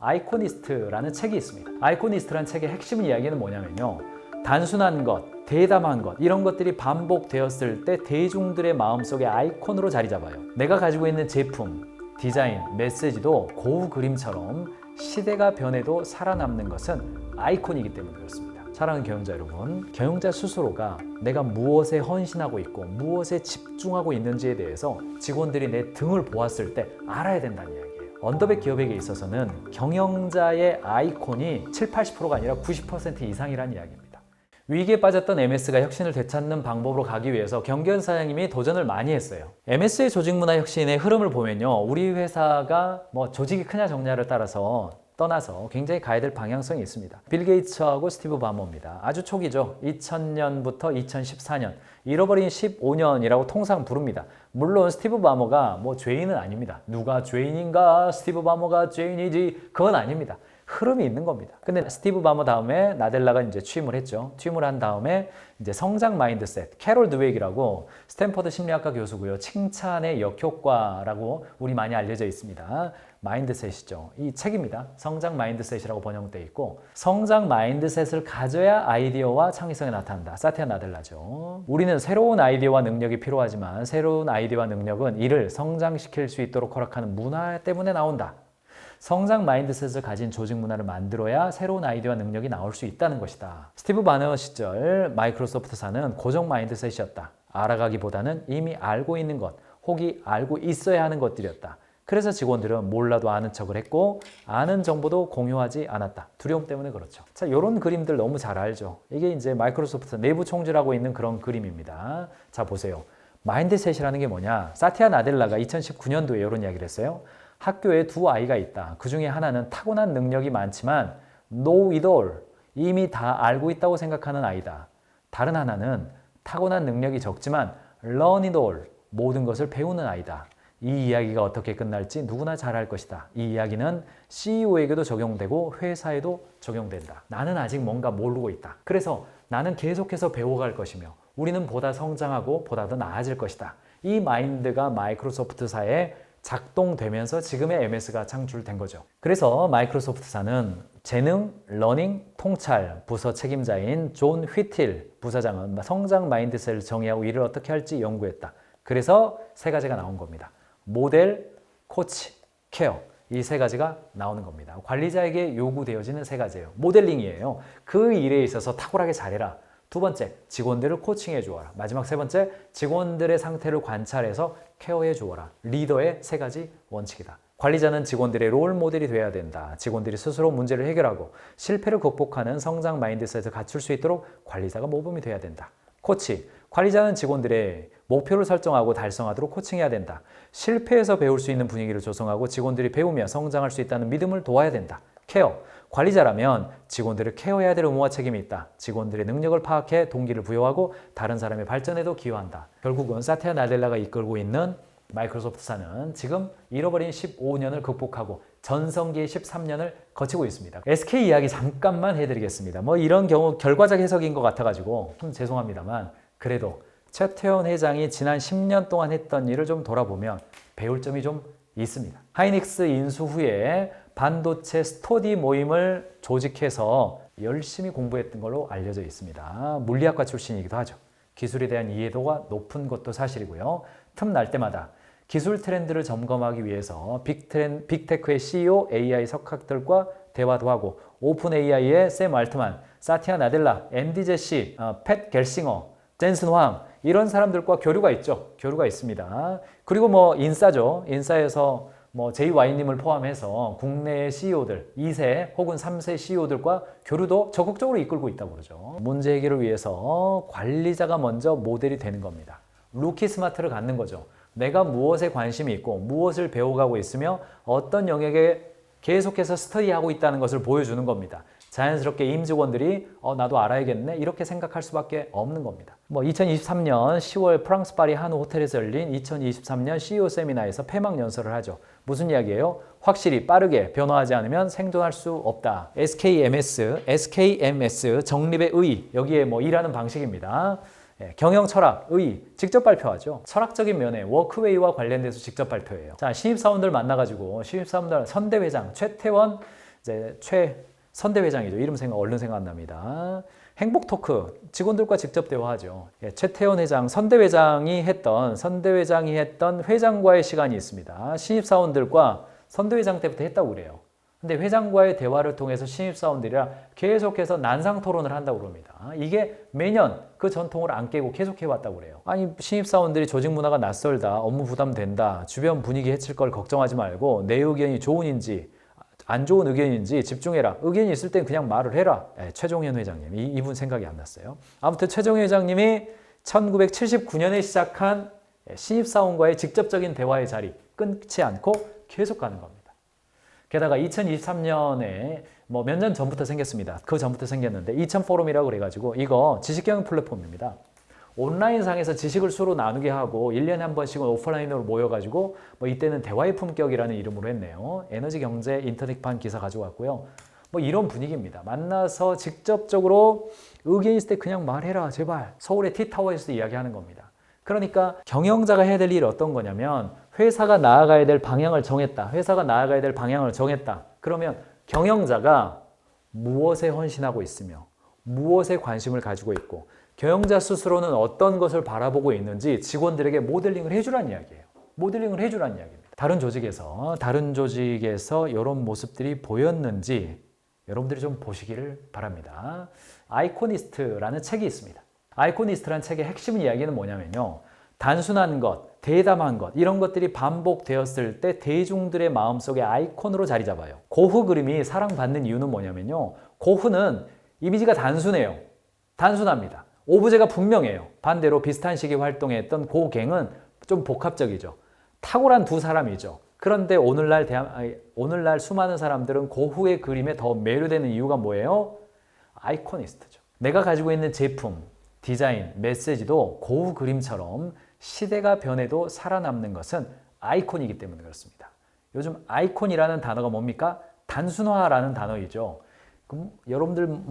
아이코니스트라는 책이 있습니다. 아이코니스트라는 책의 핵심 이야기는 뭐냐면요. 단순한 것, 대담한 것, 이런 것들이 반복되었을 때 대중들의 마음속에 아이콘으로 자리 잡아요. 내가 가지고 있는 제품, 디자인, 메시지도 고우 그림처럼 시대가 변해도 살아남는 것은 아이콘이기 때문에 그렇습니다. 사랑하는 경영자 여러분, 경영자 스스로가 내가 무엇에 헌신하고 있고 무엇에 집중하고 있는지에 대해서 직원들이 내 등을 보았을 때 알아야 된다는 이야기예요. 언더백 기업에게 있어서는 경영자의 아이콘이 7, 80%가 아니라 90% 이상이라는 이야기입니다. 위기에 빠졌던 MS가 혁신을 되찾는 방법으로 가기 위해서 경기현 사장님이 도전을 많이 했어요. MS의 조직문화 혁신의 흐름을 보면요, 우리 회사가 조직이 크냐 적냐를 떠나서 굉장히 가야 될 방향성이 있습니다. 빌 게이츠하고 스티브 바머입니다. 아주 초기죠. 2000년부터 2014년, 잃어버린 15년이라고 통상 부릅니다. 물론 스티브 바머가 죄인은 아닙니다. 누가 죄인인가? 스티브 바머가 죄인이지? 그건 아닙니다. 흐름이 있는 겁니다. 근데 스티브 바머 다음에 나델라가 이제 취임을 했죠. 취임을 한 다음에 이제 성장 마인드셋, 캐롤 드웨익이라고 스탠퍼드 심리학과 교수고요. 칭찬의 역효과라고 우리 많이 알려져 있습니다. 마인드셋이죠. 이 책입니다. 성장 마인드셋이라고 번역되어 있고, 성장 마인드셋을 가져야 아이디어와 창의성이 나타난다. 사티아 나델라죠. 우리는 새로운 아이디어와 능력이 필요하지만 새로운 아이디어와 능력은 이를 성장시킬 수 있도록 허락하는 문화 때문에 나온다. 성장 마인드셋을 가진 조직 문화를 만들어야 새로운 아이디어와 능력이 나올 수 있다는 것이다. 스티브 바너 시절 마이크로소프트사는 고정 마인드셋이었다. 알아가기보다는 이미 알고 있는 것, 혹이 알고 있어야 하는 것들이었다. 그래서 직원들은 몰라도 아는 척을 했고 아는 정보도 공유하지 않았다. 두려움 때문에 그렇죠. 자, 이런 그림들 너무 잘 알죠. 이게 이제 마이크로소프트 내부 총질하고 있는 그런 그림입니다. 자, 보세요. 마인드셋이라는 게 뭐냐? 사티아 나델라가 2019년도에 이런 이야기를 했어요. 학교에 두 아이가 있다. 그 중에 하나는 타고난 능력이 많지만 know it all, 이미 다 알고 있다고 생각하는 아이다. 다른 하나는 타고난 능력이 적지만 learn it all, 모든 것을 배우는 아이다. 이 이야기가 어떻게 끝날지 누구나 잘 알 것이다. 이 이야기는 CEO에게도 적용되고 회사에도 적용된다. 나는 아직 뭔가 모르고 있다. 그래서 나는 계속해서 배워갈 것이며 우리는 보다 성장하고 보다 더 나아질 것이다. 이 마인드가 마이크로소프트사에 작동되면서 지금의 MS가 창출된 거죠. 그래서 마이크로소프트사는 재능, 러닝, 통찰 부서 책임자인 존 휘틸 부사장은 성장 마인드셋을 정의하고 이를 어떻게 할지 연구했다. 그래서 세 가지가 나온 겁니다. 모델, 코치, 케어. 이 세 가지가 나오는 겁니다. 관리자에게 요구되어지는 세 가지예요. 모델링이에요. 그 일에 있어서 탁월하게 잘해라. 두 번째, 직원들을 코칭해 주어라. 마지막 세 번째, 직원들의 상태를 관찰해서 케어해 주어라. 리더의 세 가지 원칙이다. 관리자는 직원들의 롤 모델이 돼야 된다. 직원들이 스스로 문제를 해결하고 실패를 극복하는 성장 마인드셋을 갖출 수 있도록 관리자가 모범이 돼야 된다. 코치, 관리자는 직원들의 목표를 설정하고 달성하도록 코칭해야 된다. 실패에서 배울 수 있는 분위기를 조성하고 직원들이 배우며 성장할 수 있다는 믿음을 도와야 된다. 케어, 관리자라면 직원들을 케어해야 될 의무와 책임이 있다. 직원들의 능력을 파악해 동기를 부여하고 다른 사람의 발전에도 기여한다. 결국은 사티아 나델라가 이끌고 있는 마이크로소프트사는 지금 잃어버린 15년을 극복하고 전성기의 13년을 거치고 있습니다. SK 이야기 잠깐만 해드리겠습니다. 이런 경우 결과적 해석인 것 같아가지고 좀 죄송합니다만, 그래도 최태원 회장이 지난 10년 동안 했던 일을 좀 돌아보면 배울 점이 좀 있습니다. 하이닉스 인수 후에 반도체 스터디 모임을 조직해서 열심히 공부했던 걸로 알려져 있습니다. 물리학과 출신이기도 하죠. 기술에 대한 이해도가 높은 것도 사실이고요. 틈날 때마다 기술 트렌드를 점검하기 위해서 빅테크의 CEO AI 석학들과 대화도 하고, 오픈 AI의 샘 알트만, 사티아 나델라, 앤디 제시, 팻 겔싱어, 젠슨 황, 이런 사람들과 교류가 있죠. 교류가 있습니다. 그리고 인싸죠. 인싸에서 JY님을 포함해서 국내 CEO들, 2세 혹은 3세 CEO들과 교류도 적극적으로 이끌고 있다고 그러죠. 문제 해결을 위해서 관리자가 먼저 모델이 되는 겁니다. 루키 스마트를 갖는 거죠. 내가 무엇에 관심이 있고 무엇을 배워가고 있으며 어떤 영역에 계속해서 스터디하고 있다는 것을 보여주는 겁니다. 자연스럽게 임직원들이 나도 알아야겠네 이렇게 생각할 수밖에 없는 겁니다. 2023년 10월 프랑스 파리 한 호텔에서 열린 2023년 CEO 세미나에서 폐막 연설을 하죠. 무슨 이야기예요? 확실히 빠르게 변화하지 않으면 생존할 수 없다. SKMS 정립의 의, 여기에 일하는 방식입니다. 경영 철학, 의 직접 발표하죠. 철학적인 면에 워크웨이와 관련돼서 직접 발표해요. 자, 신입사원들 만나가지고 신입사원들 선대회장 최태원 이제 최선대 회장이죠. 이름 얼른 생각납니다. 행복 토크 직원들과 직접 대화하죠. 최태원 회장, 선대 회장이 했던 회장과의 시간이 있습니다. 신입사원들과 선대 회장 때부터 했다고 그래요. 근데 회장과의 대화를 통해서 신입사원들이랑 계속해서 난상 토론을 한다고 그럽니다. 이게 매년 그 전통을 안 깨고 계속해 왔다고 그래요. 아니, 신입사원들이 조직 문화가 낯설다, 업무 부담된다, 주변 분위기 해칠 걸 걱정하지 말고 내 의견이 좋은인지 안 좋은 의견인지 집중해라. 의견이 있을 땐 그냥 말을 해라. 최종현 회장님, 이분 생각이 안 났어요. 아무튼 최종현 회장님이 1979년에 시작한 신입사원과의 직접적인 대화의 자리 끊지 않고 계속 가는 겁니다. 게다가 2023년에 몇 년 전부터 생겼습니다. 그 전부터 생겼는데 2000포럼이라고 그래가지고 이거 지식경영 플랫폼입니다. 온라인상에서 지식을 수로 나누게 하고 1년에 한 번씩은 오프라인으로 모여가지고 이때는 대화의 품격이라는 이름으로 했네요. 에너지 경제 인터넷판 기사 가져왔고요. 이런 분위기입니다. 만나서 직접적으로 의견 있을 때 그냥 말해라 제발. 서울의 T타워에서 이야기하는 겁니다. 그러니까 경영자가 해야 될 일이 어떤 거냐면 회사가 나아가야 될 방향을 정했다. 그러면 경영자가 무엇에 헌신하고 있으며 무엇에 관심을 가지고 있고 경영자 스스로는 어떤 것을 바라보고 있는지 직원들에게 모델링을 해주라는 이야기예요. 다른 조직에서 이런 모습들이 보였는지 여러분들이 좀 보시기를 바랍니다. 아이코니스트라는 책이 있습니다. 아이코니스트라는 책의 핵심 이야기는 뭐냐면요. 단순한 것, 대담한 것 이런 것들이 반복되었을 때 대중들의 마음속에 아이콘으로 자리 잡아요. 고흐 그림이 사랑받는 이유는 뭐냐면요. 고흐는 이미지가 단순합니다. 오브제가 분명해요. 반대로 비슷한 시기에 활동했던 고갱은 좀 복합적이죠. 탁월한 두 사람이죠. 그런데 오늘날 수많은 사람들은 고흐의 그림에 더 매료되는 이유가 뭐예요? 아이코니스트죠. 내가 가지고 있는 제품, 디자인, 메시지도 고흐 그림처럼 시대가 변해도 살아남는 것은 아이콘이기 때문에 그렇습니다. 요즘 아이콘이라는 단어가 뭡니까? 단순화라는 단어이죠. 그럼 여러분들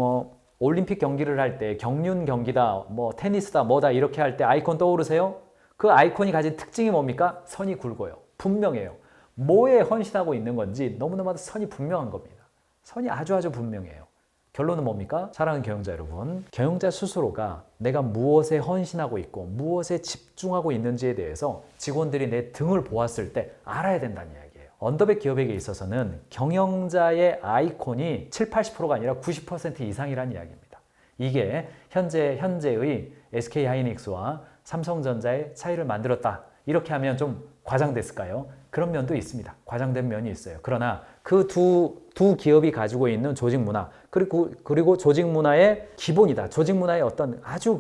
올림픽 경기를 할 때 경륜 경기다, 테니스다, 뭐다 이렇게 할 때 아이콘 떠오르세요? 그 아이콘이 가진 특징이 뭡니까? 선이 굵어요. 분명해요. 뭐에 헌신하고 있는 건지 너무너무 선이 분명한 겁니다. 선이 아주 분명해요. 결론은 뭡니까? 사랑하는 경영자 여러분, 경영자 스스로가 내가 무엇에 헌신하고 있고 무엇에 집중하고 있는지에 대해서 직원들이 내 등을 보았을 때 알아야 된다는 이야기예요. 언더백 기업에게 있어서는 경영자의 아이콘이 7, 80%가 아니라 90% 이상이라는 이야기입니다. 이게 현재의 SK하이닉스와 삼성전자의 차이를 만들었다. 이렇게 하면 좀 과장됐을까요? 그런 면도 있습니다. 과장된 면이 있어요. 그러나 그 두 기업이 가지고 있는 조직 문화 그리고 조직 문화의 기본이다. 조직 문화의 어떤 아주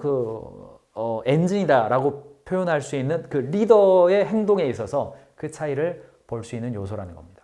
엔진이다라고 표현할 수 있는 그 리더의 행동에 있어서 그 차이를 볼 수 있는 요소라는 겁니다.